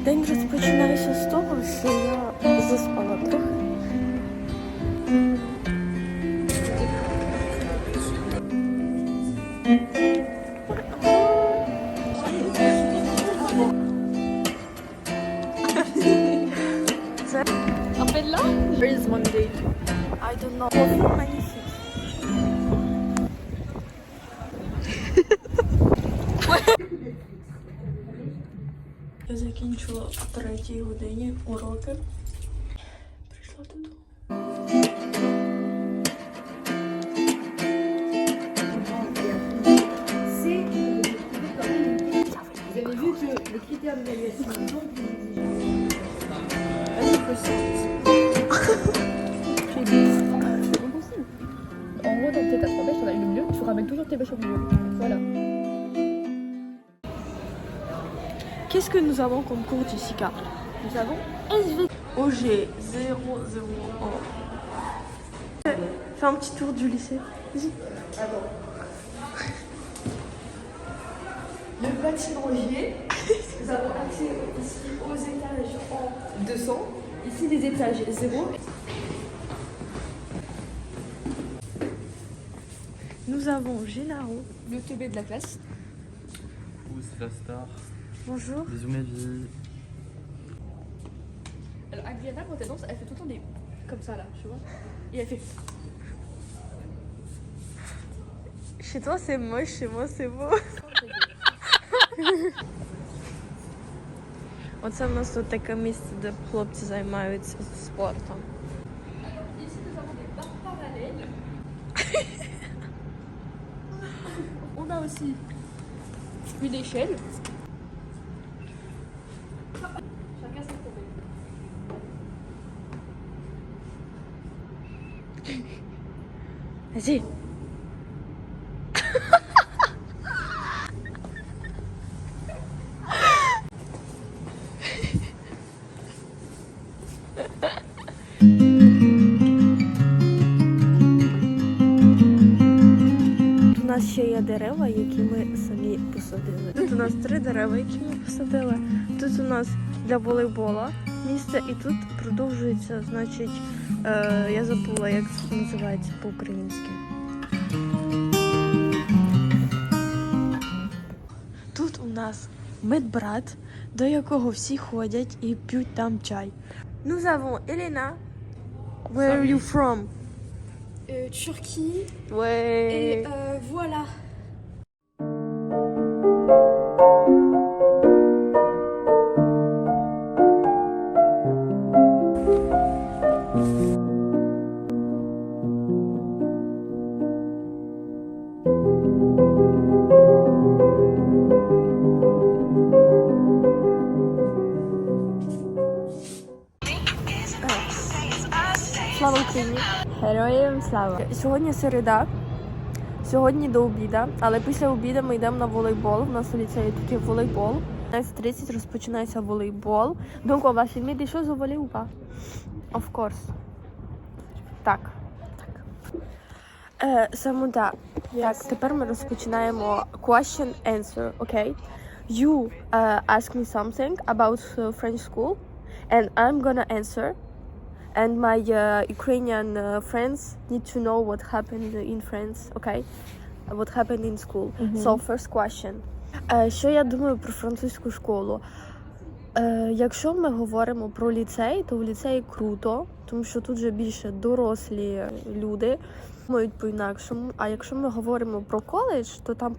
День розпочинається з того, що я заспала трохи. Це Appelle-la. Where is Monday? I don't know. Magnifique. Я закінчила о 3-й годині уроки. Прийшла додому. Vous avez vu que le critère d'évaluation, en gros, dans tes 4 bêches, t'en as une au milieu, tu ramènes toujours tes bêches au milieu. Voilà. Qu'est-ce que nous avons comme cours, Jessica? Nous avons SV. OG 001. Fais un petit tour du lycée. Vas-y. Le bâtiment J, nous avons accès ici aux étages en 200, ici les étages 0. Nous avons Gennaro. Le teubé de la classe. Coucou, c'est la star. Bonjour. Bisous mes vies. Alors Adriana, quand elle danse, elle fait tout le temps des... comme ça là, tu vois. Et elle fait... Chez toi c'est moche, chez moi c'est beau. Оце в нас тут таке місце, де хлопці займаються спортом. Ici nous avons des barres parallèles. On a aussi une échelle. Chacun son problème. Vas-y. У нас ще є дерева, які ми самі посадили. Тут у нас 3 дерева, які ми посадили. Тут у нас для волейбола місце, і тут продовжується, значить, я забула, як це називається по-українськи. Тут у нас медбрат, до якого всі ходять і п'ють там чай. Nous avons Elena. Where are you from? Turquie. Ouais. Et voilà. Слава Україні! Героям слава! Сьогодні середа, сьогодні до обіда, але після обіду ми йдемо на волейбол. У нас у ліцеї тут є волейбол. 15:30 розпочинається волейбол. Donc on va filmer des choses au volley ou pas? Of course. Так. Саме так. Так, тепер ми розпочинаємо question answer, okay? You ask me something about French school and I'm gonna answer. And my Ukrainian friends need to know what happened in France, okay? What happened in school. So, first question. Що я думаю про французьку школу? Якщо ми говоримо про ліцей, то в ліцеї круто, тому що тут вже більше дорослі люди, думають по-інакшому. А якщо ми говоримо про коледж, то там,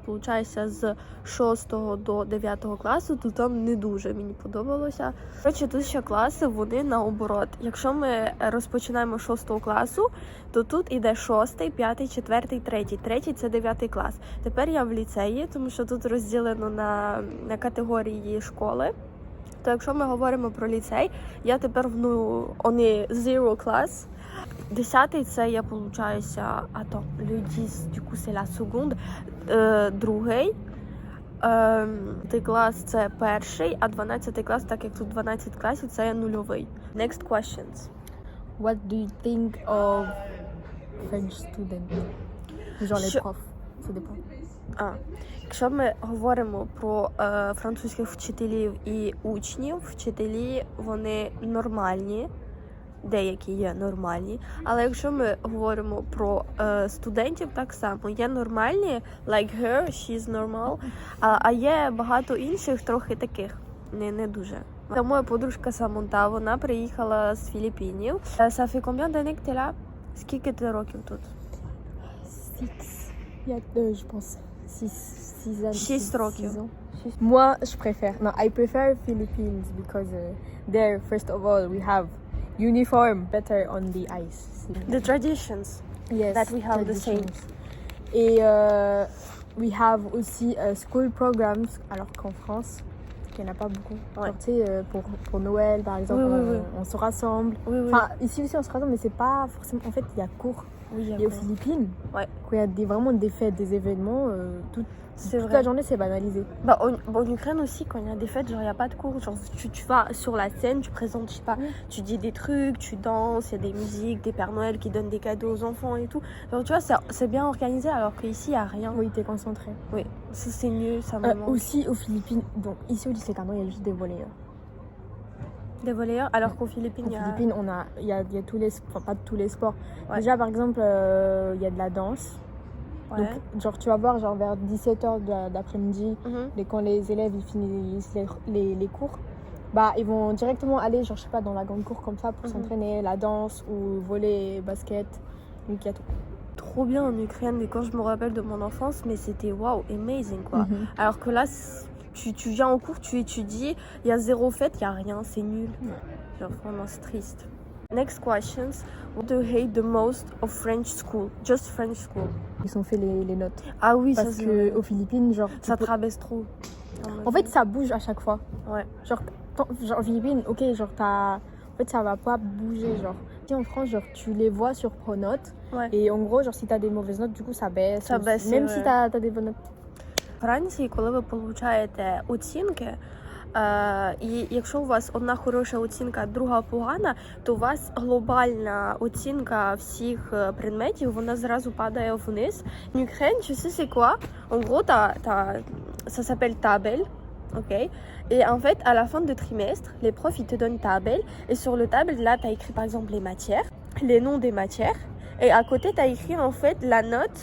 виходить, з 6 до 9 класу, то там не дуже мені подобалося. Коротше, тут ще класи, вони наоборот. Якщо ми розпочинаємо з 6 класу, то тут іде 6, 5, 4, 3. 3 – це 9 клас. Тепер я в ліцеї, тому що тут розділено на категорії школи. То якщо ми говоримо про ліцей, я тепер вони zero class. 10-й це я, получаюся, le 10, du coup, c'est la seconde. Другий. 10 клас це перший, а 12 клас, так як тут 12 класів, це нульовий. Next questions. What do you think of French students? Genre les profs, ça dépend. Якщо ми говоримо про французьких вчителів і учнів, вчителі вони нормальні, деякі є нормальні. Але якщо ми говоримо про студентів, так само є нормальні, like her, she's normal, а є багато інших трохи таких, не дуже. Та моя подружка Самонта, вона приїхала з Філіппінів. Ça fait combien d'années que t'es là? Скільки ти років тут? 6. Je pense 6 ans. 6 років. Moi, je préfère. No, I prefer Philippines because there, first of all, we have uniform better on the ice. The traditions. Yes, that we have the same. traditions. Et we have aussi school programs, alors qu'en France, il n'y en a pas beaucoup. Ouais. Genre, tu sais, pour Noël, par exemple, Oui. on se rassemble. Oui. Enfin, ici aussi, on se rassemble, mais c'est pas forcément... En fait, il y a cours. Oui, Et aux Philippines, Ouais. quand il y a vraiment des fêtes, des événements, C'est toute vrai. la journée, c'est banalisé. Bah, en Ukraine aussi, quand il y a des fêtes, genre, il n'y a pas de cours. Genre, tu vas sur la scène, tu présentes, je sais pas, tu dis des trucs, tu danses, il y a des musiques, des Pères Noël qui donnent des cadeaux aux enfants et tout. Genre, tu vois, c'est bien organisé, alors qu'ici, il n'y a rien. Oui, t'es concentré. Oui, ça, c'est mieux, ça me manque. Aussi, aux Philippines, donc ici au lycée Carnot, il y a juste des volleyeurs. Des volleyeurs, alors qu'aux Philippines, Aux il y a... Philippines, il y a tous les... Enfin, pas tous les sports. Ouais. Déjà, par exemple, il y a de la danse. Ouais. Donc, genre, tu vas voir, genre, vers 17h d'après-midi, Mhm. et quand les élèves, ils finissent les cours, bah, ils vont directement aller, genre, je sais pas, dans la grande cour comme ça, pour s'entraîner, la danse, ou volley, basket. Donc, il y a tout. Trop bien en Ukraine, et quand je me rappelle de mon enfance, mais c'était waouh, amazing, quoi. Alors que là, tu viens en cours, tu étudies, il y a zéro fête, il y a rien, c'est nul. Genre vraiment c'est triste. Next questions. What do you hate the most of French school? Just French school. Ils ont fait les notes. Ah oui, Parce ça c'est que vrai. aux Philippines, genre, Ça te rabaisse trop. en fait, ça bouge à chaque fois. Ouais. Genre, aux Philippines, ok, genre, en fait, ça va pas bouger, genre. Si en France, genre, tu les vois sur Pronote. Ouais. Et en gros, genre, si t'as des mauvaises notes, du coup, ça baisse. Ça baisse, Même c'est si vrai. t'as des bonnes notes. В Франції, коли ви получаєте оцінки, і якщо у вас одна хороша оцінка, друга погана, то у вас глобальна оцінка всіх предметів, вона зразу падає вниз. En Ukraine, tu sais c'est quoi? En gros, ça s'appelle tabelle, ok? Et en fait, à la fin de trimestre, les profs, ils te donnent tabelle. Et sur le table, là, tu as écrit par exemple les matières, les noms des matières. Et à côté, tu as écrit en fait la note.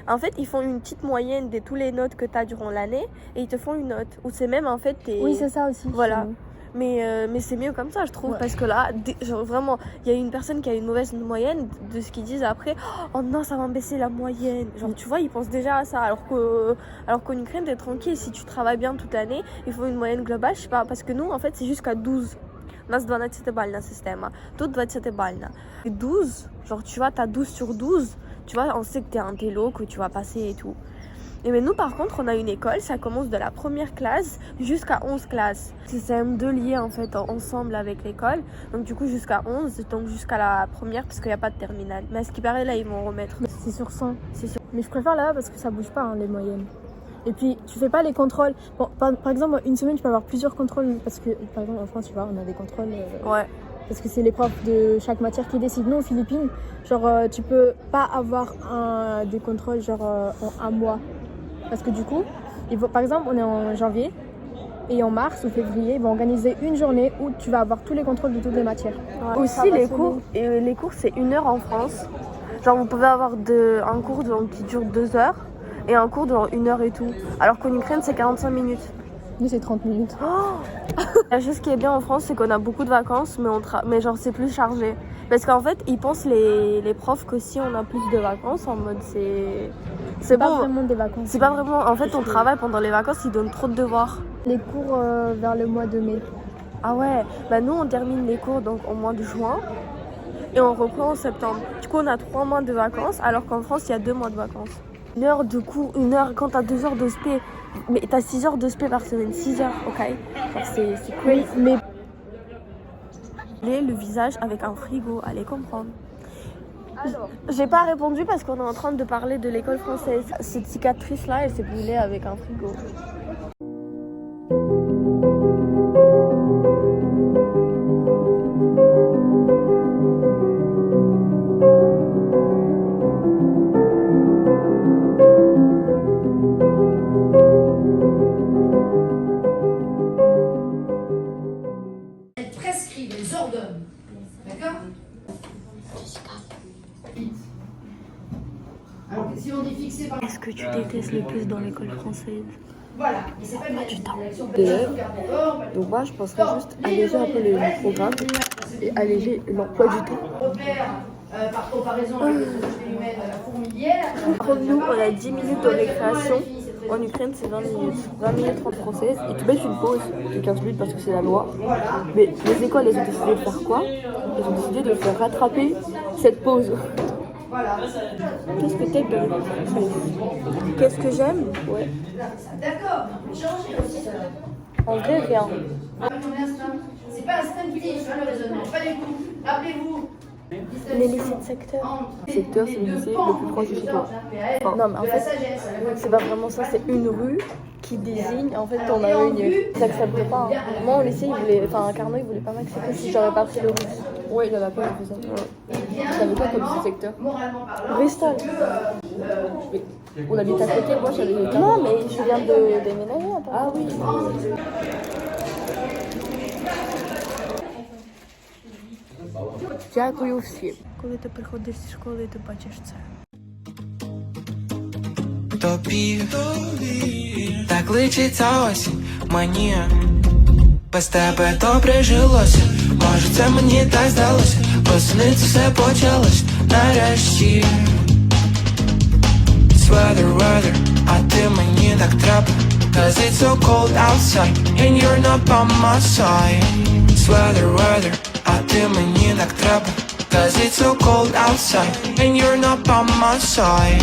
En fait, ils font une petite moyenne de toutes les notes que tu as durant l'année et ils te font une note. Ou c'est même en fait tes... Oui, c'est ça aussi. Voilà. chez nous. Mais c'est mieux comme ça, je trouve, Ouais. parce que là, genre vraiment, il y a une personne qui a une mauvaise moyenne, de ce qu'ils disent après, oh non, ça va me baisser la moyenne. Genre, tu vois, ils pensent déjà à ça, alors qu'en Ukraine, t'es tranquille, si tu travailles bien toute l'année, il faut une moyenne globale, je sais pas, parce que nous, en fait, c'est jusqu'à 12. У нас 12-бальна система, тут 20-бальна. Et 12, genre, tu vois, t'as 12 sur 12, tu vois, on sait que t'es un télo, que tu vas passer et tout. Et mais nous, par contre, on a une école, ça commence de la première classe jusqu'à 11 classes. C'est CM2 lié en fait ensemble avec l'école. Donc du coup jusqu'à 11, donc jusqu'à la première parce qu'il n'y a pas de terminale. Mais à ce qui paraît là, ils vont remettre. C'est sur 100. C'est sûr. Mais je préfère là-bas parce que ça bouge pas, hein, les moyennes. Et puis, tu fais pas les contrôles. Bon, par exemple, une semaine, tu peux avoir plusieurs contrôles. Parce que, par exemple, en France, tu vois, on a des contrôles. Ouais. Parce que c'est les profs de chaque matière qui décident. Nous, aux Philippines, genre, tu peux pas avoir des contrôles, genre, en un mois. Parce que du coup, par exemple, on est en janvier. Et en mars ou février, ils vont organiser une journée où tu vas avoir tous les contrôles de toutes les matières. Ouais. Ça Aussi, va les sonner. cours, et les cours, c'est 1 heure en France. Genre, vous pouvez avoir un cours qui dure 2 heures et un cours de 1 heure et tout. Alors qu'en Ukraine, c'est 45 minutes. Nous, c'est 30 minutes. La chose qui est bien en France, c'est qu'on a beaucoup de vacances, mais genre c'est plus chargé. Parce qu'en fait, ils pensent les profs que si on a plus de vacances, en mode c'est Pas bon. vraiment des vacances. C'est pas vraiment. En fait, on travaille pendant les vacances, ils donnent trop de devoirs. Les cours vers le mois de mai. Ah ouais. Bah nous, on termine les cours donc au mois de juin et on reprend en septembre. Du coup, on a 3 mois de vacances, alors qu'en France, il y a 2 mois de vacances. 1 heure de cours, 1 heure quand t'as 2 heures de spé. Mais t'as 6 heures de spé par semaine, 6 heures, ok. Genre, c'est crazy. Mais Le visage avec un frigo, allez comprendre. J'ai pas répondu parce qu'on est en train de parler de l'école française. Cette cicatrice là, elle s'est brûlée avec un frigo. que tu détestes le plus dans l'école française? D'élèves. Donc moi je penserais juste alléger un peu les programmes et alléger l'emploi du temps. Par comparaison avec les sociétés humaines, la fourmilière. Comme nous, on a 10 minutes de récréation. En Ukraine, c'est 20 minutes. 20 minutes en française. Ils te mettent une pause de 15 minutes parce que c'est la loi. Mais les écoles, elles ont décidé de faire quoi? Elles ont décidé de faire rattraper cette pause. Qu'est-ce que t'aimes dans l'école française? Qu'est-ce que j'aime? Ouais. D'accord, changez aussi ça. En vrai, rien. C'est pas un stunting, le raisonnement. Pas du tout. Rappelez-vous. Les lycées de secteur. Secteur, c'est le lycée le plus proche de chez toi. Enfin, non, mais en fait, c'est pas vraiment ça. C'est une rue qui désigne. En fait, on a une. Ça accepte pas. Hein. Moi, au lycée, Carnot, il voulait pas m'accepter si j'aurais pas pris le russe. Ouais, il en a pas fait ça. Ouais. T'avais quoi comme ce secteur? Bristol. On habite à côté, moi j'avais. Non, mais je viens de déménager. Ah oui. Дякую всім. Коли ти приходиш зі школи, ти бачиш це. Тобі так личиться осінь мені. Без тебе добре жилося. Може це мені так здалося. Восени це все почалось нарешті. Weather, а ти мені так треба. Cause it's so cold outside and you're not by my side. Weather, а ти мені так треба. Cause it's so cold outside and you're not by my side.